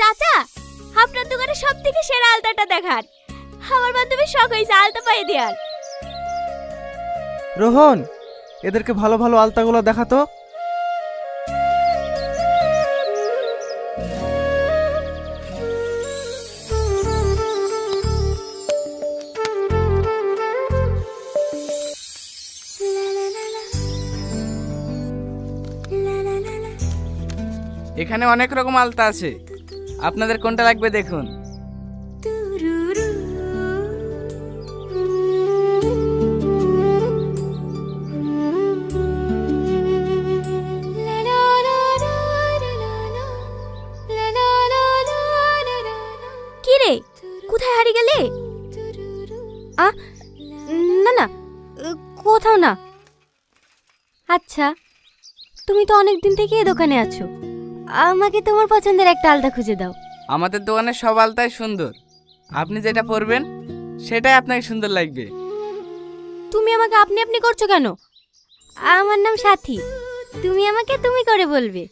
চাচা, আপনার দোকানে সব থেকে সেরা আলতাটা দেখান। আমার বান্ধবীর শখ হয়েছে আলতা পায়ে দেওয়ার। রোহন, এদেরকে ভালো ভালো আলতাগুলো দেখাতো। এখানে অনেক রকম আলতা আছে, আপনাদের কোনটা লাগবে দেখুন। কি রে, কোথায় হারিয়ে গেলে? না না, কোথাও না। আচ্ছা, তুমি তো অনেক দিন থেকে এই দোকানে আছো, আমাকে তোমার পছন্দের একটা আলতা খুঁজে দাও। আমাদের দোকানের সব আলতাই সুন্দর, আপনি যেটা পরবেন সেটাই আপনাকে সুন্দর লাগবে। তুমি আমাকে আপনি আপনি করছো কেন? আমার নাম সাথী, তুমি আমাকে তুমি করে বলবে।